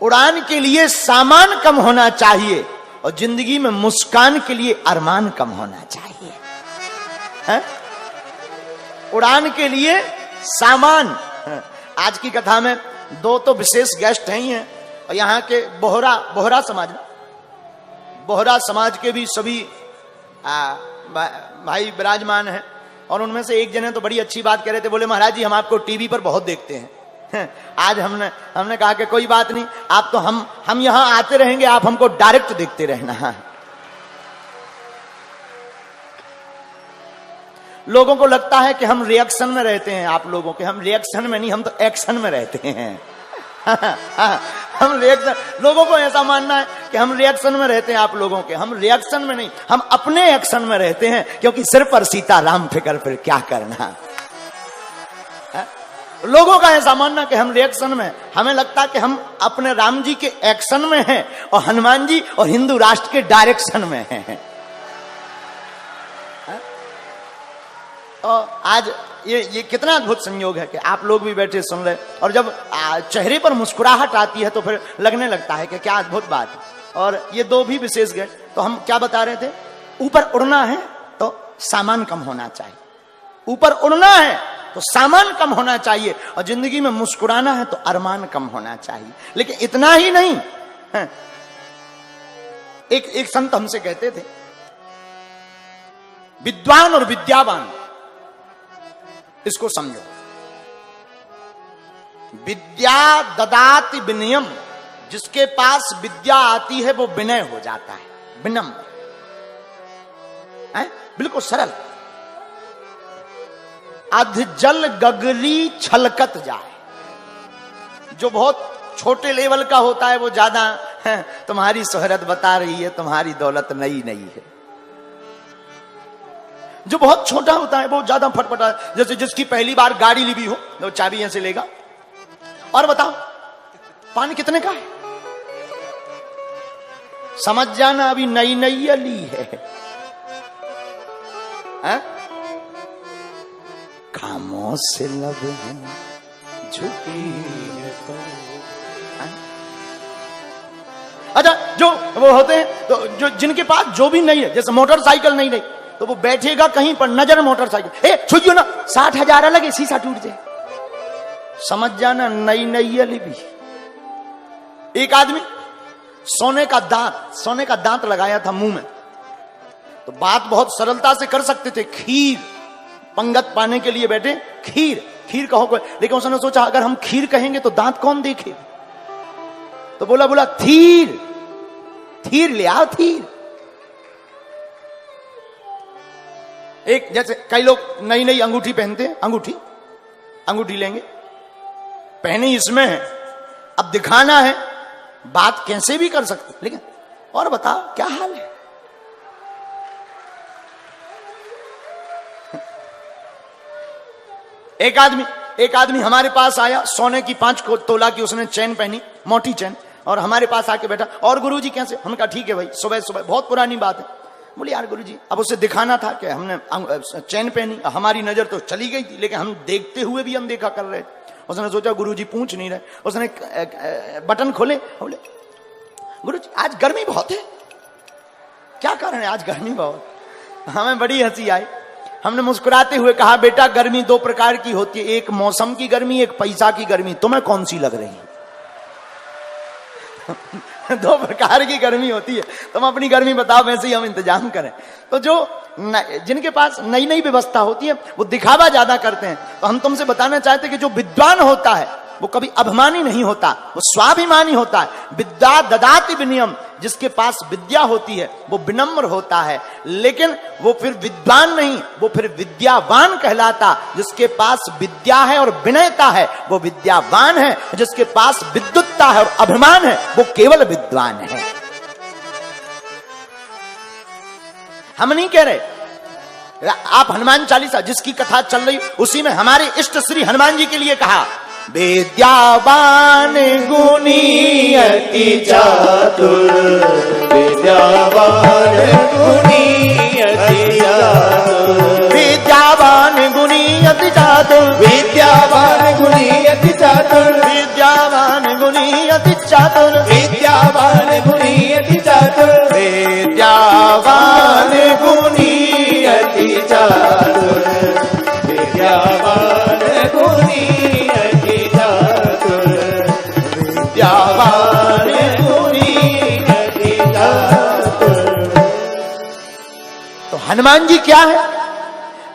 उड़ान के लिए सामान कम होना चाहिए और जिंदगी में मुस्कान के लिए अरमान कम होना चाहिए। है? उड़ान के लिए सामान। आज की कथा में दो तो विशेष गेस्ट हैं ही हैं, और यहाँ के बोहरा समाज के भी सभी भाई विराजमान हैं। और उनमें से एक जने तो बड़ी अच्छी बात कह रहे थे, बोले महाराज जी हम आपको टीवी पर बहुत देखते हैं। आज हमने कहा कि कोई बात नहीं, आप तो हम यहां आते रहेंगे, आप हमको डायरेक्ट देखते रहना। लोगों को लगता है कि हम रिएक्शन में रहते हैं आप लोगों के, हम रिएक्शन में नहीं, हम तो एक्शन में रहते हैं। हम रिएक्शन, लोगों को ऐसा मानना है कि हम रिएक्शन में रहते हैं आप लोगों के, हम रिएक्शन में नहीं, हम अपने एक्शन में रहते हैं, क्योंकि सिर पर सीताराम फिकर फिर क्या करना। लोगों का ऐसा मानना कि हम रिएक्शन में, हमें लगता है कि हम अपने राम जी के एक्शन में हैं और हनुमान जी और हिंदू राष्ट्र के डायरेक्शन में हैं। और आज ये कितना अद्भुत संयोग है कि आप लोग भी बैठे सुन रहे, और जब चेहरे पर मुस्कुराहट आती है तो फिर लगने लगता है कि क्या अद्भुत बात है। और ये दो भी विशेष गए, तो हम क्या बता रहे थे, ऊपर उड़ना है तो सामान कम होना चाहिए, ऊपर उड़ना है तो सामान कम होना चाहिए, और जिंदगी में मुस्कुराना है तो अरमान कम होना चाहिए। लेकिन इतना ही नहीं है। एक संत हमसे कहते थे, विद्वान और विद्यावान, इसको समझो, विद्या ददाति विनयम, जिसके पास विद्या आती है वो विनय हो जाता है, विनम्र है, बिल्कुल सरल। अध जल गगरी छलकत जाए, जो बहुत छोटे लेवल का होता है वो ज्यादा है, तुम्हारी शोहरत बता रही है, तुम्हारी दौलत नई नई है। जो बहुत छोटा होता है वो ज्यादा फटफटा है, जैसे जिसकी पहली बार गाड़ी ली भी हो तो चाबी यहां से लेगा, और बताओ पानी कितने का है, समझ जाना अभी नई नई ली है। कामों से लब झुकी है तो। अच्छा, जो वो होते हैं तो जो जिनके पास जो भी नहीं है, जैसे मोटरसाइकिल नहीं रही तो वो बैठेगा कहीं पर, नजर मोटरसाइकिल, छुइयो ना, 60,000 लगे, शीशा टूट जाए, समझ जाना नई नई अली भी। एक आदमी सोने का दांत लगाया था मुंह में, तो बात बहुत सरलता से कर सकते थे, खीर पंगत पाने के लिए बैठे, खीर कहो, लेकिन उसने सोचा अगर हम खीर कहेंगे तो दांत कौन देखे, तो बोला थीर ले आओ, थीर। एक जैसे कई लोग नई नई अंगूठी पहनते हैं, अंगूठी लेंगे, पहनी इसमें है, अब दिखाना है, बात कैसे भी कर सकते, लेकिन और बताओ क्या हाल है। एक आदमी हमारे पास आया, सोने की 5 तोला की उसने चैन पहनी, मोटी चैन, और हमारे पास आके बैठा, और गुरुजी कैसे, हमने कहा ठीक है भाई, सुबह बहुत पुरानी बात है। बोले यार गुरुजी, अब उसे दिखाना था कि हमने चैन पहनी, हमारी नजर तो चली गई थी, लेकिन हम देखते हुए भी अनदेखा कर रहे। उसने सोचा गुरुजी पूछ नहीं रहे, उसने बटन खोले, बोले गुरुजी आज गर्मी बहुत है, क्या कारण है आज गर्मी बहुत। हमें बड़ी हंसी आई, हमने मुस्कुराते हुए कहा बेटा गर्मी 2 प्रकार की होती है, एक मौसम की गर्मी, एक पैसा की गर्मी, तुम्हें कौन सी लग रही है। 2 प्रकार की गर्मी होती है, तुम अपनी गर्मी बताओ, वैसे ही हम इंतजाम करें। तो जो जिनके पास नई नई व्यवस्था होती है वो दिखावा ज्यादा करते हैं। तो हम तुमसे बताना चाहते हैं कि जो विद्वान होता है वो कभी अभिमानी नहीं होता, वो स्वाभिमानी होता है। विद्या ददाति विनयम, जिसके पास विद्या होती है वो विनम्र होता है, लेकिन वो फिर विद्वान नहीं, वो फिर विद्यावान कहलाता। जिसके पास विद्या है और विनयता है वो विद्यावान है, जिसके पास विद्युत्ता है और अभिमान है वो केवल विद्वान है। हम नहीं कह रहे, आप हनुमान चालीसा जिसकी कथा चल रही उसी में हमारे इष्ट श्री हनुमान जी के लिए कहा, विद्यावान गुणी अति चातुर, विद्यावान गुणी अति चातुर, विद्यावान गुणी अति चातुर, विद्यावान गुणी अति चातुर, विद्यावान गुणी अति चातुर, विद्यावान गुणी अति चातुर, विद्यावान गुणी अति चातुर, विद्यावान गुणी अति चातुर, विद्यावान गुणी अति चातुर। तो हनुमान जी क्या है?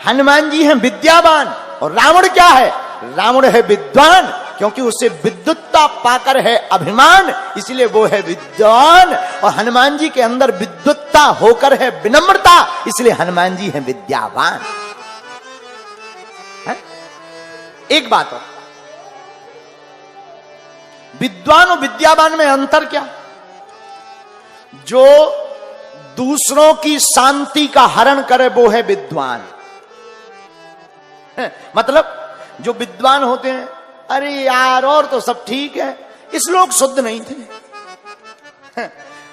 हनुमान जी हैं विद्यावान। और रावण क्या है? रावण है विद्वान, क्योंकि उसे विद्वत्ता पाकर है अभिमान, इसलिए वो है विद्वान। और हनुमान जी के अंदर विद्वत्ता होकर है विनम्रता, इसलिए हनुमान जी हैं विद्यावान। है? एक बात और, विद्वान और विद्यावान में अंतर क्या? जो दूसरों की शांति का हरण करे वो है विद्वान। मतलब जो विद्वान होते हैं, अरे यार और तो सब ठीक है, इस लोग शुद्ध नहीं थे।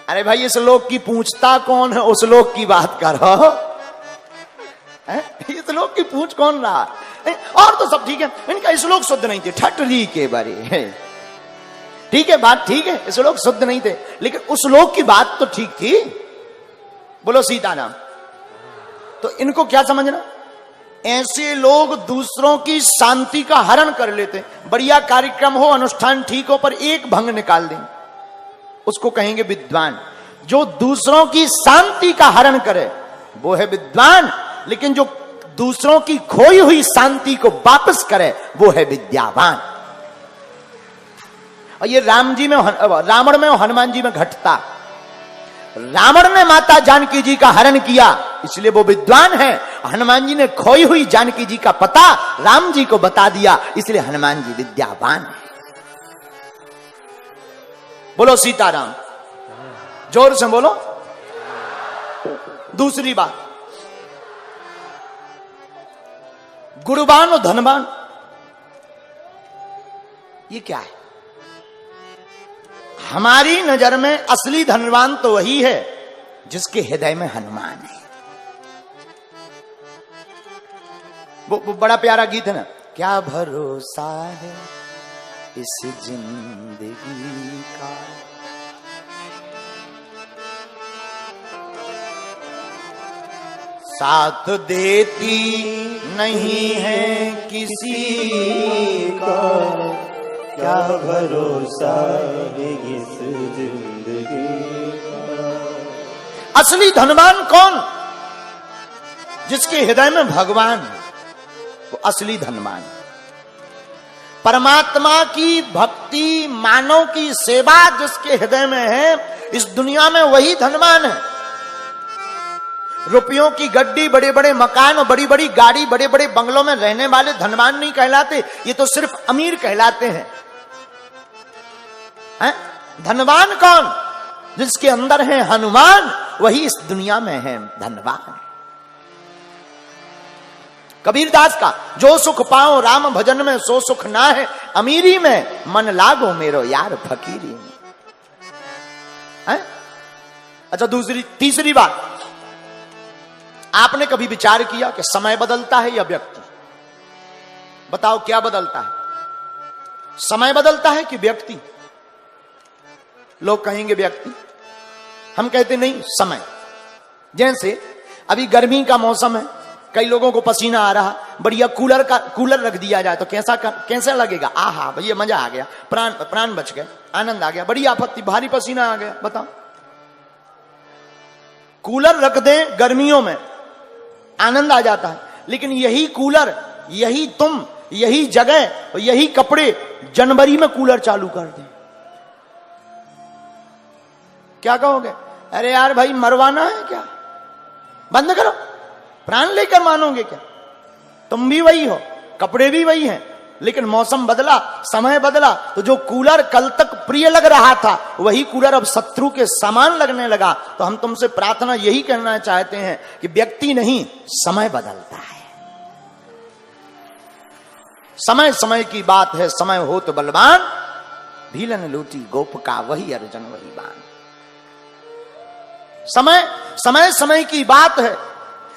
अरे भाई इस लोग की पूछता कौन है, उस लोग की बात करो। इस लोग की पूछ कौन रहा? और तो सब ठीक है, इनका इस लोग शुद्ध नहीं थे, ठटरी के बारे। ठीक है, बात ठीक है, इस लोग शुद्ध नहीं थे, लेकिन उस लोग की बात तो ठीक थी। बोलो सीताराम। तो इनको क्या समझना? ऐसे लोग दूसरों की शांति का हरण कर लेते। बढ़िया कार्यक्रम हो, अनुष्ठान ठीक हो, पर एक भंग निकाल दें, उसको कहेंगे विद्वान। जो दूसरों की शांति का हरण करे वो है विद्वान, लेकिन जो दूसरों की खोई हुई शांति को वापस करे वो है विद्यावान। और ये रावण में और हनुमान जी में घटता। रावण ने माता जानकी जी का हरण किया, इसलिए वो विद्वान है। हनुमान जी ने खोई हुई जानकी जी का पता राम जी को बता दिया, इसलिए हनुमान जी विद्यावान है। बोलो सीताराम, जोर से बोलो। दूसरी बात, गुणवान और धनवान, ये क्या है? हमारी नजर में असली धनवान तो वही है जिसके हृदय में हनुमान है। वो बड़ा प्यारा गीत है ना, क्या भरोसा है इस जिंदगी का, साथ देती नहीं है किसी का, क्या भरोसा है इस जिंदगी का। असली धनवान कौन? जिसके हृदय में भगवान, वो असली धनवान। परमात्मा की भक्ति, मानव की सेवा जिसके हृदय में है, इस दुनिया में वही धनवान है। रुपयों की गड्डी, बड़े बड़े मकान और बड़ी बड़ी गाड़ी, बड़े बड़े बंगलों में रहने वाले धनवान नहीं कहलाते, ये तो सिर्फ अमीर कहलाते हैं। धनवान कौन? जिसके अंदर है हनुमान, वही इस दुनिया में है धनवान। कबीरदास का, जो सुख पाओ राम भजन में सो सुख ना है अमीरी में, मन लागो मेरो यार फकीरी में। अच्छा, तीसरी बात, आपने कभी विचार किया कि समय बदलता है या व्यक्ति? बताओ क्या बदलता है, समय बदलता है कि व्यक्ति? लोग कहेंगे व्यक्ति, हम कहते नहीं समय। जैसे अभी गर्मी का मौसम है, कई लोगों को पसीना आ रहा, बढ़िया कूलर रख दिया जाए तो कैसा लगेगा? आहा भैया मजा आ गया, प्राण बच गए, आनंद आ गया। बड़ी आपत्ति, भारी पसीना आ गया, बताओ। कूलर रख दें गर्मियों में, आनंद आ जाता है, लेकिन यही कूलर, यही तुम, यही जगह, यही कपड़े जनवरी में कूलर चालू कर दें, क्या कहोगे? अरे यार भाई मरवाना है क्या? बंद करो, प्राण लेकर मानोगे क्या? तुम भी वही हो, कपड़े भी वही हैं, लेकिन मौसम बदला, समय बदला, तो जो कूलर कल तक प्रिय लग रहा था वही कूलर अब शत्रु के समान लगने लगा। तो हम तुमसे प्रार्थना यही करना चाहते हैं कि व्यक्ति नहीं, समय बदलता है। समय समय की बात है, समय हो तो बलवान, भीलन लूटी गोप का वही अर्जुन वही बाण। समय समय की बात है,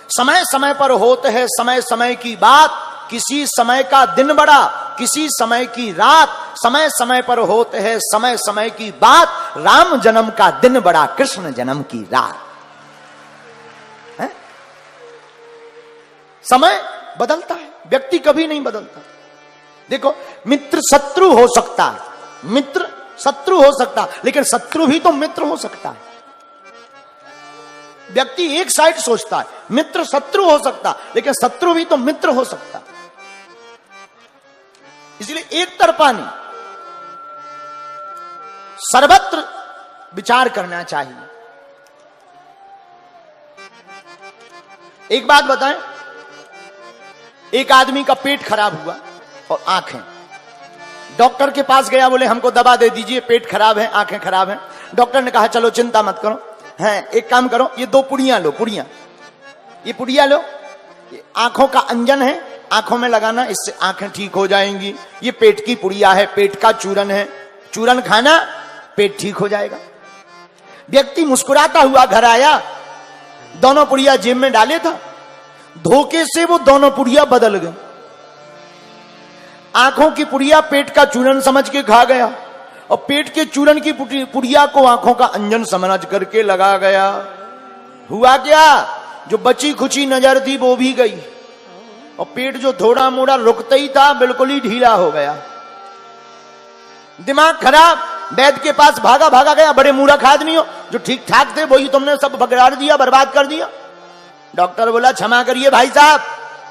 समय समय पर होते है समय समय की बात। किसी समय का दिन बड़ा, किसी समय की रात, समय समय पर होते हैं समय समय की बात, राम जन्म का दिन बड़ा कृष्ण जन्म की रात है? समय बदलता है, व्यक्ति कभी नहीं बदलता। देखो, मित्र शत्रु हो सकता है, मित्र शत्रु हो सकता है, लेकिन शत्रु भी तो मित्र हो सकता है। व्यक्ति एक साइड सोचता है, मित्र शत्रु हो सकता, लेकिन शत्रु भी तो मित्र हो सकता। इसलिए एक तरफा नहीं, सर्वत्र विचार करना चाहिए। एक बात बताएं, एक आदमी का पेट खराब हुआ और आंखें, डॉक्टर के पास गया, बोले हमको दवा दे दीजिए, पेट खराब है, आंखें खराब हैं। डॉक्टर ने कहा चलो चिंता मत करो, हैं एक काम करो, ये 2 पुड़ियां लो, ये पुड़िया लो, ये आंखों का अंजन है, आंखों में लगाना, इससे आंखें ठीक हो जाएंगी। ये पेट की पुड़िया है, पेट का चूरन है, चूरन खाना, पेट ठीक हो जाएगा। व्यक्ति मुस्कुराता हुआ घर आया, दोनों पुड़िया जेब में डाले था, धोखे से वो दोनों पुड़िया बदल गए। आंखों की पुड़िया पेट का चूरन समझ के खा गया और पेट के चूरन की पुड़िया को आंखों का अंजन समझ करके लगा गया। हुआ क्या, जो बची खुची नजर थी वो भी गई और पेट जो थोड़ा मोड़ा रुकता ही था बिल्कुल ही ढीला हो गया। दिमाग खराब, वैद्य के पास भागा भागा गया, बड़े मूर्ख आदमी हो, जो ठीक ठाक थे वही तुमने सब बगाड़ दिया, बर्बाद कर दिया। डॉक्टर बोला क्षमा करिए भाई साहब,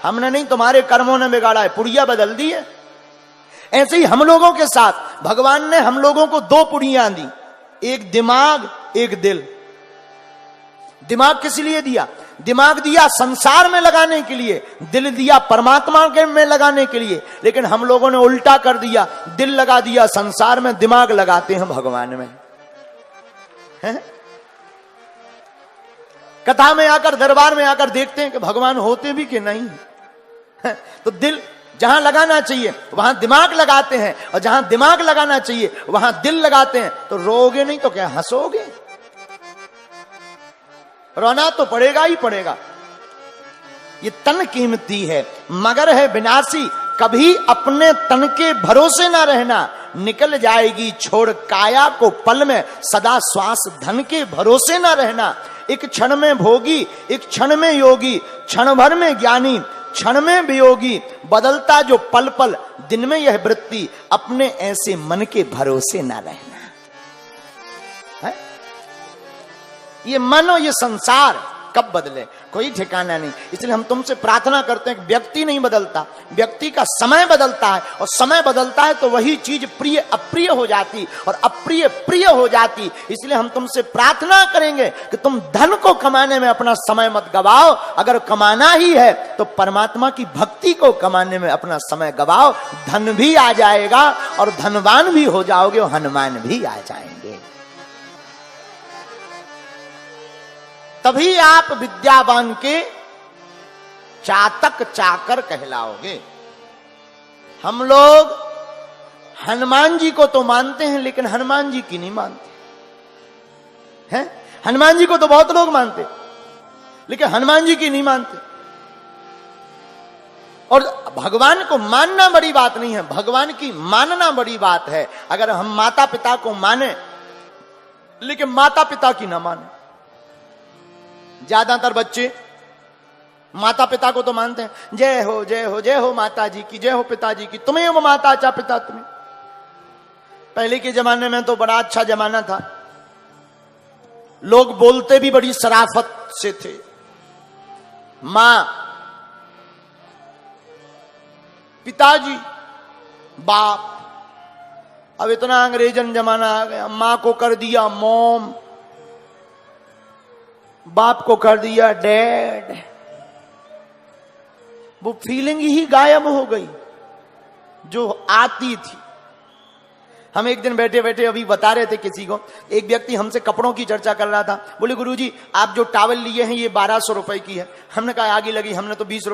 हमने नहीं, तुम्हारे कर्मों ने बिगाड़ा है, पुड़िया बदल दी है। ऐसे ही हम लोगों के साथ भगवान ने हम लोगों को 2 पुड़ियां दी, एक दिमाग एक दिल। दिमाग किस लिए दिया? दिमाग दिया संसार में लगाने के लिए, दिल दिया परमात्मा के में लगाने के लिए। लेकिन हम लोगों ने उल्टा कर दिया, दिल लगा दिया संसार में, दिमाग लगाते हैं भगवान में। है? कथा में आकर, दरबार में आकर देखते हैं कि भगवान होते भी कि नहीं है? तो दिल जहां लगाना चाहिए वहां दिमाग लगाते हैं, और जहां दिमाग लगाना चाहिए वहां दिल लगाते हैं। तो रोगे नहीं तो क्या हंसोगे? रोना तो पड़ेगा ही पड़ेगा। ये तन कीमती है मगर है विनाशी, कभी अपने तन के भरोसे ना रहना, निकल जाएगी छोड़ काया को पल में, सदा श्वास धन के भरोसे ना रहना। एक क्षण में भोगी, एक क्षण में योगी, क्षण भर में ज्ञानी, क्षण में वियोगी, बदलता जो पल पल दिन में यह वृत्ति, अपने ऐसे मन के भरोसे ना रहना। है? ये मन और ये संसार कब बदले कोई ठिकाना नहीं। इसलिए हम तुमसे प्रार्थना करते हैं कि व्यक्ति नहीं बदलता, व्यक्ति का समय बदलता है, और समय बदलता है तो वही चीज प्रिय अप्रिय हो जाती और अप्रिय प्रिय हो जाती। इसलिए हम तुमसे प्रार्थना करेंगे कि तुम धन को कमाने में अपना समय मत गवाओ, अगर कमाना ही है तो परमात्मा की भक्ति को कमाने में अपना समय गवाओ। धन भी आ जाएगा और धनवान भी हो जाओगे और हनुमान भी आ जाएंगे। तभी आप विद्यावान के चातक चाकर कहलाओगे। हम लोग हनुमान जी को तो मानते हैं, लेकिन हनुमान जी की नहीं मानते हैं। हनुमान जी को तो बहुत लोग मानते, लेकिन हनुमान जी की नहीं मानते। और भगवान को मानना बड़ी बात नहीं है, भगवान की मानना बड़ी बात है। अगर हम माता पिता को माने लेकिन माता पिता की ना माने। ज्यादातर बच्चे माता पिता को तो मानते हैं, जय हो जय हो जय हो माता जी की, जय हो पिताजी की, तुम्हें वो माता चा पिता तुम्हें। पहले के जमाने में तो बड़ा अच्छा जमाना था, लोग बोलते भी बड़ी शराफत से थे। मां, पिताजी, बाप। अब इतना अंग्रेजन जमाना आ गया, मां को कर दिया मॉम, बाप को कर दिया डैड। वो फीलिंग ही गायब हो गई जो आती थी। हम एक दिन बैठे बैठे अभी बता रहे थे किसी को, एक व्यक्ति हमसे कपड़ों की चर्चा कर रहा था। बोले गुरुजी आप जो टॉवल लिए हैं ये 1200 रुपए की है। हमने कहा आगे लगी, हमने तो 20 रुपए